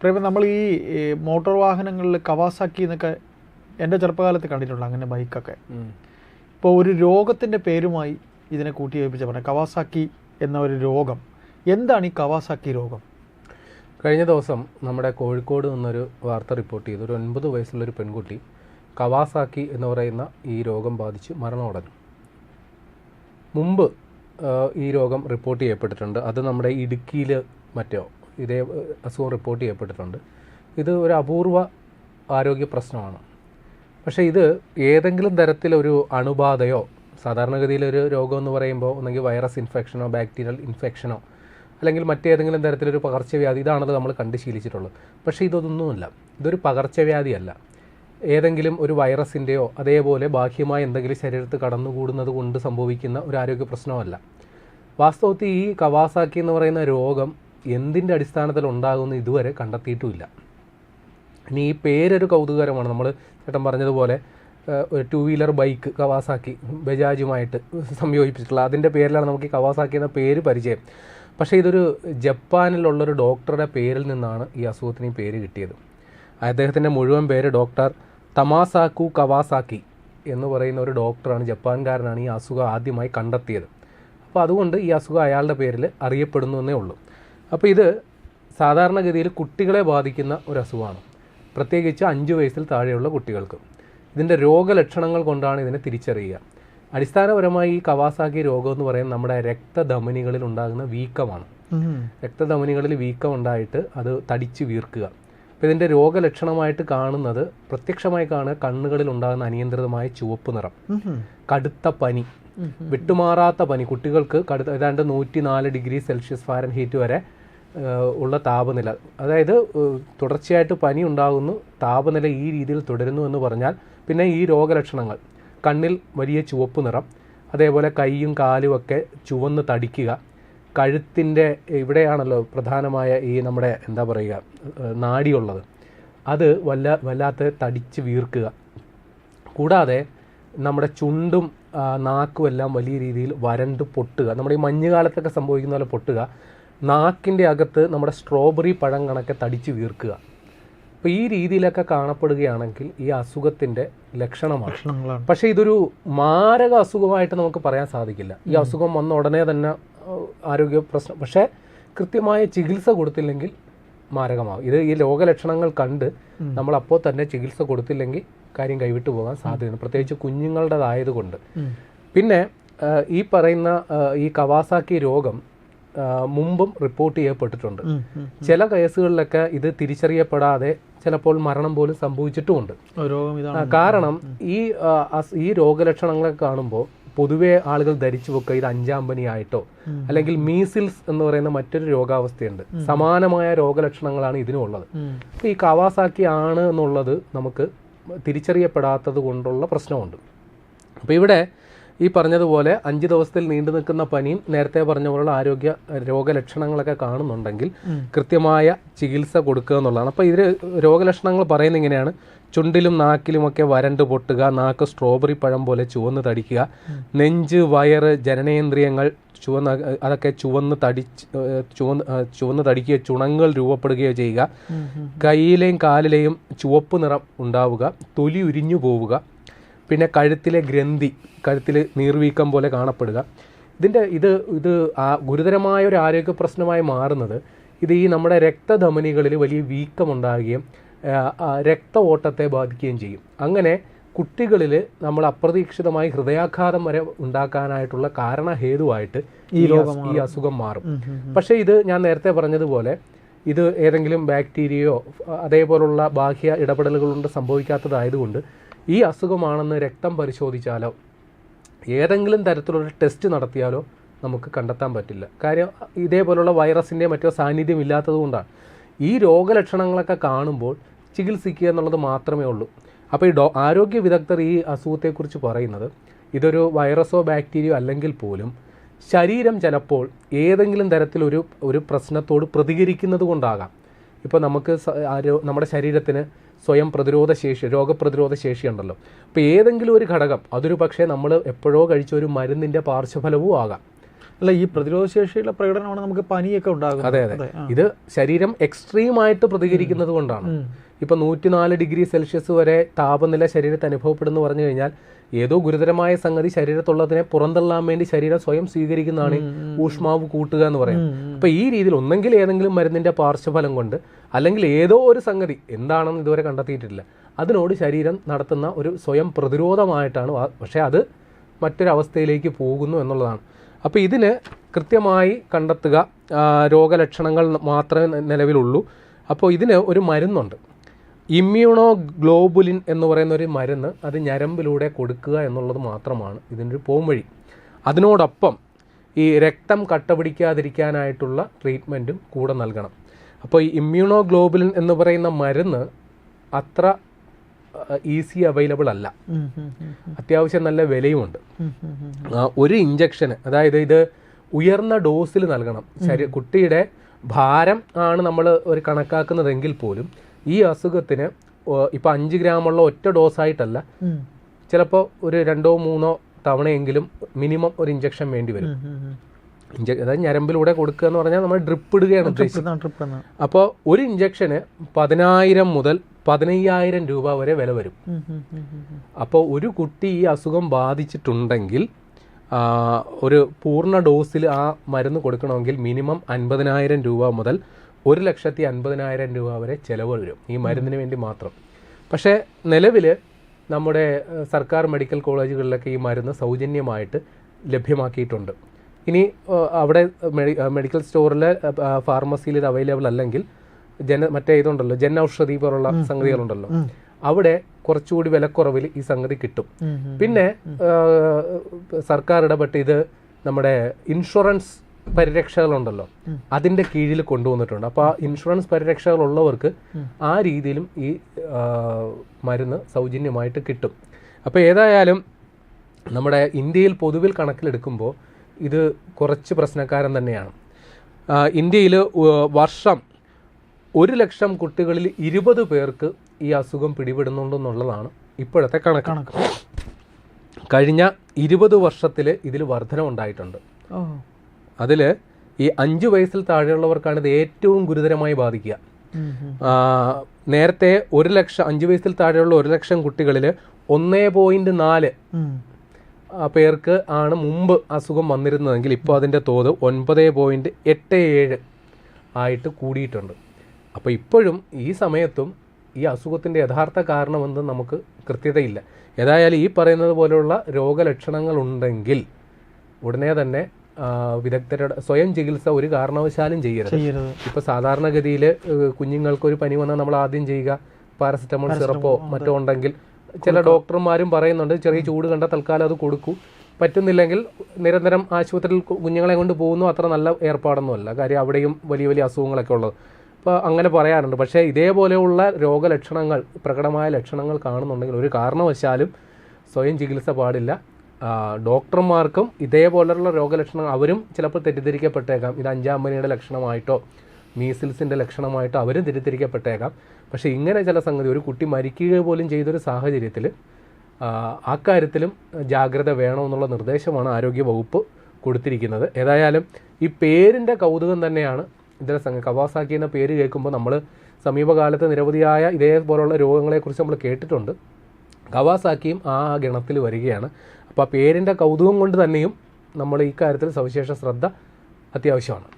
പ്രേമം നമ്മൾ ഈ മോട്ടോർ വാഹനങ്ങളിൽ കവാസാക്കി എന്നൊക്കെ എൻ്റെ ചെറുപ്പകാലത്ത് കണ്ടിട്ടുണ്ട്, അങ്ങനെ ബൈക്കൊക്കെ. ഇപ്പോൾ ഒരു രോഗത്തിൻ്റെ പേരുമായി ഇതിനെ കൂട്ടിയോജിപ്പിച്ച പറഞ്ഞത് കവാസാക്കി എന്ന ഒരു രോഗം. എന്താണ് ഈ കവാസാക്കി രോഗം? കഴിഞ്ഞ ദിവസം നമ്മുടെ കോഴിക്കോട് നിന്നൊരു വാർത്ത റിപ്പോർട്ട് ചെയ്തു. ഒരു 9 വയസ്സുള്ളൊരു പെൺകുട്ടി കവാസാക്കി എന്ന് പറയുന്ന ഈ രോഗം ബാധിച്ച് മരണമടഞ്ഞു. മുമ്പ് ഈ രോഗം റിപ്പോർട്ട് ചെയ്യപ്പെട്ടിട്ടുണ്ട്. അത് നമ്മുടെ ഇടുക്കിയിൽ മറ്റോ ഇതേ അസുഖം റിപ്പോർട്ട് ചെയ്യപ്പെട്ടിട്ടുണ്ട്. ഇത് ഒരു അപൂർവ ആരോഗ്യ പ്രശ്നമാണ്. പക്ഷേ ഇത് ഏതെങ്കിലും തരത്തിലൊരു അണുബാധയോ, സാധാരണഗതിയിലൊരു രോഗം എന്ന് പറയുമ്പോൾ ഒന്നെങ്കിൽ വൈറസ് ഇൻഫെക്ഷനോ ബാക്ടീരിയൽ ഇൻഫെക്ഷനോ അല്ലെങ്കിൽ മറ്റേതെങ്കിലും തരത്തിലൊരു പകർച്ചവ്യാധി, ഇതാണത് നമ്മൾ കണ്ട് ശീലിച്ചിട്ടുള്ളത്. പക്ഷേ ഇതൊന്നുമല്ല, ഇതൊരു പകർച്ചവ്യാധിയല്ല. ഏതെങ്കിലും ഒരു വൈറസിൻ്റെയോ അതേപോലെ ബാഹ്യമായ എന്തെങ്കിലും ശരീരത്ത് കടന്നുകൂടുന്നത് കൊണ്ട് സംഭവിക്കുന്ന ഒരു ആരോഗ്യ പ്രശ്നമല്ല. വാസ്തവത്തിൽ ഈ കവാസാക്കി എന്ന് പറയുന്ന രോഗം എന്തിൻ്റെ അടിസ്ഥാനത്തിൽ ഉണ്ടാകുമെന്ന് ഇതുവരെ കണ്ടെത്തിയിട്ടുമില്ല. ഇനി ഈ പേരൊരു കൗതുകരമാണ്. നമ്മൾ ചേട്ടൻ പറഞ്ഞതുപോലെ ഒരു 2 വീലർ ബൈക്ക് കവാസാക്കി ബജാജുമായിട്ട് സംയോജിപ്പിച്ചിട്ടുള്ള അതിൻ്റെ പേരിലാണ് നമുക്ക് ഈ കവാസാക്കി എന്ന പേര് പരിചയം. പക്ഷേ ഇതൊരു ജപ്പാനിലുള്ളൊരു ഡോക്ടറുടെ പേരിൽ നിന്നാണ് ഈ അസുഖത്തിന് ഈ പേര് കിട്ടിയത്. അദ്ദേഹത്തിൻ്റെ മുഴുവൻ പേര് ഡോക്ടർ തമാസാക്കു കവാസാക്കി എന്ന് പറയുന്ന ഒരു ഡോക്ടറാണ്, ജപ്പാൻകാരനാണ് ഈ അസുഖം ആദ്യമായി കണ്ടെത്തിയത്. അപ്പോൾ അതുകൊണ്ട് ഈ അസുഖം അയാളുടെ പേരിൽ അറിയപ്പെടുന്നു എന്നേ ഉള്ളൂ. അപ്പോൾ ഇത് സാധാരണഗതിയിൽ കുട്ടികളെ ബാധിക്കുന്ന ഒരു അസുഖമാണ്, പ്രത്യേകിച്ച് 5 വയസ്സിൽ താഴെയുള്ള കുട്ടികൾക്ക്. ഇതിൻ്റെ രോഗലക്ഷണങ്ങൾ കൊണ്ടാണ് ഇതിനെ തിരിച്ചറിയുക. അടിസ്ഥാനപരമായി ഈ കവാസാക്കി രോഗം എന്ന് പറയുന്നത് നമ്മുടെ രക്തധമനികളിൽ ഉണ്ടാകുന്ന വീക്കമാണ്. രക്തധമനികളിൽ വീക്കം ഉണ്ടായിട്ട് അത് തടിച്ച് വീർക്കുക. അപ്പോൾ ഇതിൻ്റെ രോഗലക്ഷണമായിട്ട് കാണുന്നത്, പ്രത്യക്ഷമായി കാണുക, കണ്ണുകളിൽ ഉണ്ടാകുന്ന അനിയന്ത്രിതമായ ചുവപ്പ് നിറം, കടുത്ത പനി, വിട്ടുമാറാത്ത പനി, കുട്ടികൾക്ക് ഏതാണ്ട് 104 ഡിഗ്രി സെൽഷ്യസ് ഫാരൻഹീറ്റ് വരെ ഉള്ള താപനില, അതായത് തുടർച്ചയായിട്ട് പനി ഉണ്ടാകുന്നു, താപനില ഈ രീതിയിൽ തുടരുന്നു എന്ന് പറഞ്ഞാൽ പിന്നെ ഈ രോഗലക്ഷണങ്ങൾ, കണ്ണിൽ വലിയ ചുവപ്പ് നിറം, അതേപോലെ കൈയും കാലും ഒക്കെ ചുവന്ന് തടിക്കുക, കഴുത്തിൻ്റെ ഇവിടെയാണല്ലോ പ്രധാനമായ ഈ നമ്മുടെ എന്താ പറയുക നാഡിയുള്ളത്, അത് വല്ലാത്ത തടിച്ച് വീർക്കുക. കൂടാതെ നമ്മുടെ ചുണ്ടും നാക്കും എല്ലാം വലിയ രീതിയിൽ വരണ്ട് പൊട്ടുക, നമ്മുടെ ഈ മഞ്ഞുകാലത്തൊക്കെ സംഭവിക്കുന്ന പോലെ പൊട്ടുക. നാക്കിൻ്റെ അകത്ത് നമ്മുടെ സ്ട്രോബെറി പഴം കണക്കെ തടിച്ച് വീർക്കുക. അപ്പോൾ ഈ രീതിയിലൊക്കെ കാണപ്പെടുകയാണെങ്കിൽ ഈ അസുഖത്തിൻ്റെ ലക്ഷണമാണ്. പക്ഷേ ഇതൊരു മാരക അസുഖമായിട്ട് നമുക്ക് പറയാൻ സാധിക്കില്ല. ഈ അസുഖം വന്ന ഉടനെ തന്നെ ആരോഗ്യ പ്രശ്നം, പക്ഷേ കൃത്യമായ ചികിത്സ കൊടുത്തില്ലെങ്കിൽ മാരകമാകും. ഇത് ഈ രോഗലക്ഷണങ്ങൾ കണ്ട് നമ്മൾ അപ്പോൾ തന്നെ ചികിത്സ കൊടുത്തില്ലെങ്കിൽ കാര്യം കൈവിട്ടു പോകാൻ സാധ്യതയുണ്ട്, പ്രത്യേകിച്ച് കുഞ്ഞുങ്ങളുടേതായതുകൊണ്ട്. പിന്നെ ഈ പറയുന്ന ഈ കവാസാക്കി രോഗം മുമ്പും റിപ്പോർട്ട് ചെയ്യപ്പെട്ടിട്ടുണ്ട്. ചില കേസുകളിലൊക്കെ ഇത് തിരിച്ചറിയപ്പെടാതെ ചിലപ്പോൾ മരണം പോലും സംഭവിച്ചിട്ടുമുണ്ട്. കാരണം ഈ രോഗലക്ഷണങ്ങളൊക്കെ കാണുമ്പോൾ പൊതുവെ ആളുകൾ ധരിച്ചു വെക്കുക ഇത് 5ാം പനിയായിട്ടോ അല്ലെങ്കിൽ മീസിൽസ് എന്ന് പറയുന്ന മറ്റൊരു രോഗാവസ്ഥയുണ്ട്. സമാനമായ രോഗലക്ഷണങ്ങളാണ് ഇതിനുള്ളത്. ഈ കവാസാക്കി ആണ് എന്നുള്ളത് നമുക്ക് തിരിച്ചറിയപ്പെടാത്തത് കൊണ്ടുള്ള പ്രശ്നമുണ്ട്. അപ്പോൾ ഇവിടെ ഈ പറഞ്ഞതുപോലെ 5 ദിവസത്തിൽ നീണ്ടു നിൽക്കുന്ന പനിയും നേരത്തെ പറഞ്ഞ പോലുള്ള രോഗലക്ഷണങ്ങളൊക്കെ കാണുന്നുണ്ടെങ്കിൽ കൃത്യമായ ചികിത്സ കൊടുക്കുക എന്നുള്ളതാണ്. അപ്പോൾ ഇതിൽ രോഗലക്ഷണങ്ങൾ പറയുന്നത് ഇങ്ങനെയാണ്: ചുണ്ടിലും നാക്കിലുമൊക്കെ വരണ്ട് പൊട്ടുക, നാക്ക് സ്ട്രോബെറി പഴം പോലെ ചുവന്ന് തടിക്കുക, നെഞ്ച്, വയറ്, ജനനേന്ദ്രിയങ്ങൾ അതൊക്കെ ചുവന്ന് തടിക്കുക, ചുണങ്ങൾ രൂപപ്പെടുകയോ ചെയ്യുക, കൈയിലെയും കാലിലെയും ചുവപ്പ് നിറം ഉണ്ടാവുക, തൊലി ഉരിഞ്ഞു പോവുക, പിന്നെ കഴുത്തിലെ ഗ്രന്ഥി, കഴുത്തിൽ നീർവീക്കം പോലെ കാണപ്പെടുക. ഇത് ഗുരുതരമായ ഒരു ആരോഗ്യ പ്രശ്നമായി മാറുന്നത് ഇത് ഈ നമ്മുടെ രക്തധമനികളിൽ വലിയ വീക്കമുണ്ടാകുകയും രക്ത ഓട്ടത്തെ ബാധിക്കുകയും ചെയ്യും. അങ്ങനെ കുട്ടികളിൽ നമ്മൾ അപ്രതീക്ഷിതമായി ഹൃദയാഘാതം വരെ ഉണ്ടാക്കാനായിട്ടുള്ള കാരണഹേതുവായിട്ട് ഈ അസുഖം മാറും. പക്ഷേ ഇത് ഞാൻ നേരത്തെ പറഞ്ഞതുപോലെ ഇത് ഏതെങ്കിലും ബാക്ടീരിയയോ അതേപോലുള്ള ബാഹ്യ ഇടപെടലുകളുണ്ട് സംഭവിക്കാത്തതായതുകൊണ്ട് ഈ അസുഖമാണെന്ന് രക്തം പരിശോധിച്ചാലോ ഏതെങ്കിലും തരത്തിലുള്ള ടെസ്റ്റ് നടത്തിയാലോ നമുക്ക് കണ്ടെത്താൻ പറ്റില്ല. കാര്യം ഇതേപോലുള്ള വൈറസിൻ്റെ മറ്റോ സാന്നിധ്യം ഇല്ലാത്തത് കൊണ്ടാണ്. ഈ രോഗലക്ഷണങ്ങളൊക്കെ കാണുമ്പോൾ ചികിത്സിക്കുക എന്നുള്ളത് മാത്രമേ ഉള്ളൂ. അപ്പോൾ ഈ ആരോഗ്യ വിദഗ്ധർ ഈ അസുഖത്തെക്കുറിച്ച് പറയുന്നത് ഇതൊരു വൈറസോ ബാക്ടീരിയോ അല്ലെങ്കിൽ പോലും ശരീരം ചിലപ്പോൾ ഏതെങ്കിലും തരത്തിലൊരു പ്രശ്നത്തോട് പ്രതികരിക്കുന്നത് കൊണ്ടാകാം. ഇപ്പോൾ നമുക്ക് നമ്മുടെ ശരീരത്തിന് സ്വയം രോഗപ്രതിരോധ ശേഷി ഉണ്ടല്ലോ. അപ്പോൾ ഏതെങ്കിലും ഒരു ഘടകം, അതൊരു പക്ഷേ നമ്മൾ എപ്പോഴോ കഴിച്ച ഒരു മരുന്നിൻ്റെ പാർശ്വഫലവും ആകാം. അല്ല, ഈ പ്രതിരോധശേഷിയുടെ പ്രകടനമാണ് നമുക്ക് പനിയൊക്കെ ഉണ്ടാകുന്നത്. അതെ അതെ, ഇത് ശരീരം എക്സ്ട്രീമായിട്ട് പ്രതികരിക്കുന്നത് കൊണ്ടാണ്. ഇപ്പം 104 ഡിഗ്രി സെൽഷ്യസ് വരെ താപനില ശരീരത്തിൽ അനുഭവപ്പെടുന്നു പറഞ്ഞു കഴിഞ്ഞാൽ ഏതോ ഗുരുതരമായ സംഗതി ശരീരത്തുള്ളതിനെ പുറന്തള്ളാൻ വേണ്ടി ശരീരം സ്വയം സ്വീകരിക്കുന്നതാണ് ഊഷ്മാവ് കൂട്ടുക എന്ന് പറയും. അപ്പൊ ഈ രീതിയിൽ ഒന്നെങ്കിൽ ഏതെങ്കിലും മരുന്നിന്റെ പാർശ്വഫലം കൊണ്ട്, അല്ലെങ്കിൽ ഏതോ ഒരു സംഗതി എന്താണെന്ന് ഇതുവരെ കണ്ടെത്തിയിട്ടില്ല, അതിനോട് ശരീരം നടത്തുന്ന ഒരു സ്വയം പ്രതിരോധമായിട്ടാണ്. പക്ഷെ അത് മറ്റൊരവസ്ഥയിലേക്ക് പോകുന്നു എന്നുള്ളതാണ്. അപ്പോൾ ഇതിന് കൃത്യമായി കണ്ടെത്തുക, രോഗലക്ഷണങ്ങൾ മാത്രമേ നിലവിലുള്ളൂ. അപ്പോൾ ഇതിന് ഒരു മരുന്നുണ്ട്, ഇമ്മ്യൂണോ ഗ്ലോബുലിൻ എന്ന് പറയുന്ന ഒരു മരുന്ന്. അത് ഞരമ്പിലൂടെ കൊടുക്കുക എന്നുള്ളത് മാത്രമാണ് ഇതിനൊരു പോംവഴി. അതിനോടൊപ്പം ഈ രക്തം കട്ട പിടിക്കാതിരിക്കാനായിട്ടുള്ള ട്രീറ്റ്മെൻറ്റും കൂടെ നൽകണം. അപ്പോൾ ഈ ഇമ്മ്യൂണോ ഗ്ലോബുലിൻ എന്ന് പറയുന്ന മരുന്ന് അത്ര ഈസി അവൈലബിൾ അല്ല, അത്യാവശ്യം നല്ല വിലയുമുണ്ട്. ഒരു ഇഞ്ചക്ഷന്, അതായത് ഇത് ഉയർന്ന ഡോസിൽ നൽകണം. കുട്ടിയുടെ ഭാരം ആണ് നമ്മൾ ഒരു കണക്കാക്കുന്നതെങ്കിൽ പോലും ഈ അസുഖത്തിന് ഇപ്പം 5 ഗ്രാമുള്ള ഒറ്റ ഡോസായിട്ടല്ല, ചിലപ്പോൾ ഒരു 2-3 തവണയെങ്കിലും മിനിമം ഒരു ഇഞ്ചക്ഷൻ വേണ്ടി വരും. അതായത് ഞരമ്പിലൂടെ കൊടുക്കുക എന്ന് പറഞ്ഞാൽ നമ്മൾ ഡ്രിപ്പ് ഇടുകയാണ് ഉദ്ദേശിച്ചത്. അപ്പോൾ ഒരു ഇഞ്ചക്ഷന് 10,000 മുതൽ 15,000 രൂപ വരെ വില വരും. അപ്പോൾ ഒരു കുട്ടി ഈ അസുഖം ബാധിച്ചിട്ടുണ്ടെങ്കിൽ ഒരു പൂർണ്ണ ഡോസിൽ ആ മരുന്ന് കൊടുക്കണമെങ്കിൽ മിനിമം 50,000 രൂപ മുതൽ 1,50,000 രൂപ വരെ ചിലവ് വരും ഈ മരുന്നിന് വേണ്ടി മാത്രം. പക്ഷേ നിലവിൽ നമ്മുടെ സർക്കാർ മെഡിക്കൽ കോളേജുകളിലൊക്കെ ഈ മരുന്ന് സൗജന്യമായിട്ട് ലഭ്യമാക്കിയിട്ടുണ്ട്. ഇനി അവിടെ മെഡിക്കൽ സ്റ്റോറിൽ ഫാർമസിയിൽ ഇത് അവൈലബിൾ അല്ലെങ്കിൽ മറ്റേ ഇതുണ്ടല്ലോ, ജൻ ഔഷധി പോലുള്ള സംഗതികളുണ്ടല്ലോ, അവിടെ കുറച്ചുകൂടി വിലക്കുറവിൽ ഈ സംഗതി കിട്ടും. പിന്നെ സർക്കാർ ഇടപെട്ട് ഇത് നമ്മുടെ ഇൻഷുറൻസ് പരിരക്ഷകളുണ്ടല്ലോ അതിൻ്റെ കീഴിൽ കൊണ്ടുവന്നിട്ടുണ്ട്. അപ്പോൾ ആ ഇൻഷുറൻസ് പരിരക്ഷകളുള്ളവർക്ക് ആ രീതിയിലും ഈ മരുന്ന് സൗജന്യമായിട്ട് കിട്ടും. അപ്പോൾ ഏതായാലും നമ്മുടെ ഇന്ത്യയിൽ പൊതുവിൽ കണക്കിലെടുക്കുമ്പോൾ ഇത് കുറച്ച് പ്രശ്നക്കാരൻ തന്നെയാണ്. ഇന്ത്യയിൽ വർഷം 1,00,000 കുട്ടികളിൽ 20 പേർക്ക് ഈ അസുഖം പിടിപെടുന്നുണ്ടെന്നുള്ളതാണ് ഇപ്പോഴത്തെ കണക്ക്. കഴിഞ്ഞ 20 വർഷത്തിൽ ഇതിൽ വർധനമുണ്ടായിട്ടുണ്ട്. അതിൽ ഈ 5 വയസ്സിൽ താഴെയുള്ളവർക്കാണ് ഇത് ഏറ്റവും ഗുരുതരമായി ബാധിക്കുക. നേരത്തെ 1,00,000 5 വയസ്സിൽ താഴെയുള്ള 1,00,000 കുട്ടികളിൽ 1.4 പേർക്ക് ആണ് മുമ്പ് അസുഖം വന്നിരുന്നതെങ്കിൽ ഇപ്പോൾ അതിൻ്റെ തോത് 9.87 ആയിട്ട് കൂടിയിട്ടുണ്ട്. അപ്പോൾ ഇപ്പോഴും ഈ സമയത്തും ഈ അസുഖത്തിൻ്റെ യഥാർത്ഥ കാരണമെന്ന് നമുക്ക് കൃത്യതയില്ല. ഏതായാലും ഈ പറയുന്നത് പോലെയുള്ള രോഗലക്ഷണങ്ങൾ ഉണ്ടെങ്കിൽ ഉടനെ തന്നെ വിദഗ്ധരുടെ സ്വയം ചികിത്സ ഒരു കാരണവശാലും ചെയ്യരുത്. ഇപ്പോൾ സാധാരണഗതിയിൽ കുഞ്ഞുങ്ങൾക്കൊരു പനി വന്നാൽ നമ്മൾ ആദ്യം ചെയ്യുക പാരസെറ്റമോൾ സിറപ്പോ മറ്റോ ഉണ്ടെങ്കിൽ ചില ഡോക്ടർമാരും പറയുന്നുണ്ട് ചെറിയ ചൂട് കണ്ട തൽക്കാലം അത് കൊടുക്കൂ, പറ്റുന്നില്ലെങ്കിൽ നിരന്തരം ആശുപത്രിയിൽ കുഞ്ഞുങ്ങളെ കൊണ്ട് പോകുന്നു. അത്ര നല്ല ഏർപ്പാടൊന്നുമല്ല, കാര്യം അവിടെയും വലിയ വലിയ അസുഖങ്ങളൊക്കെ ഉള്ളത്. അപ്പോൾ അങ്ങനെ പറയാറുണ്ട്. പക്ഷേ ഇതേപോലെയുള്ള രോഗലക്ഷണങ്ങൾ, പ്രകടമായ ലക്ഷണങ്ങൾ കാണുന്നുണ്ടെങ്കിൽ ഒരു കാരണവശാലും സ്വയം ചികിത്സ പാടില്ല. ഡോക്ടർമാർക്കും ഇതേപോലെയുള്ള രോഗലക്ഷണങ്ങൾ അവരും ചിലപ്പോൾ തെറ്റിദ്ധരിക്കപ്പെട്ടേക്കാം. ഇത് 5-ാം പനിയുടെ ലക്ഷണമായിട്ടോ മീസിൽസിൻ്റെ ലക്ഷണമായിട്ടോ അവരും തെറ്റിദ്ധരിക്കപ്പെട്ടേക്കാം. പക്ഷേ ഇങ്ങനെ ചില സംഗതി, ഒരു കുട്ടി മരിക്കുക പോലും ചെയ്തൊരു സാഹചര്യത്തിൽ അക്കാര്യത്തിലും ജാഗ്രത വേണമെന്നുള്ള നിർദ്ദേശമാണ് ആരോഗ്യ വകുപ്പ് കൊടുത്തിരിക്കുന്നത്. ഏതായാലും ഈ പേരിൻ്റെ കൗതുകം തന്നെയാണ് ഇതിലെ സംഗതി. കവാസാക്കി എന്ന പേര് കേൾക്കുമ്പോൾ നമ്മൾ സമീപകാലത്ത് നിരവധിയായ ഇതേപോലുള്ള രോഗങ്ങളെക്കുറിച്ച് നമ്മൾ കേട്ടിട്ടുണ്ട്. കവാസാക്കിയും ആ ഗണത്തിൽ വരികയാണ്. അപ്പോൾ ആ പേരിൻ്റെ കൗതുകം കൊണ്ട് തന്നെയും നമ്മൾ ഈ കാര്യത്തിൽ സവിശേഷ ശ്രദ്ധ അത്യാവശ്യമാണ്.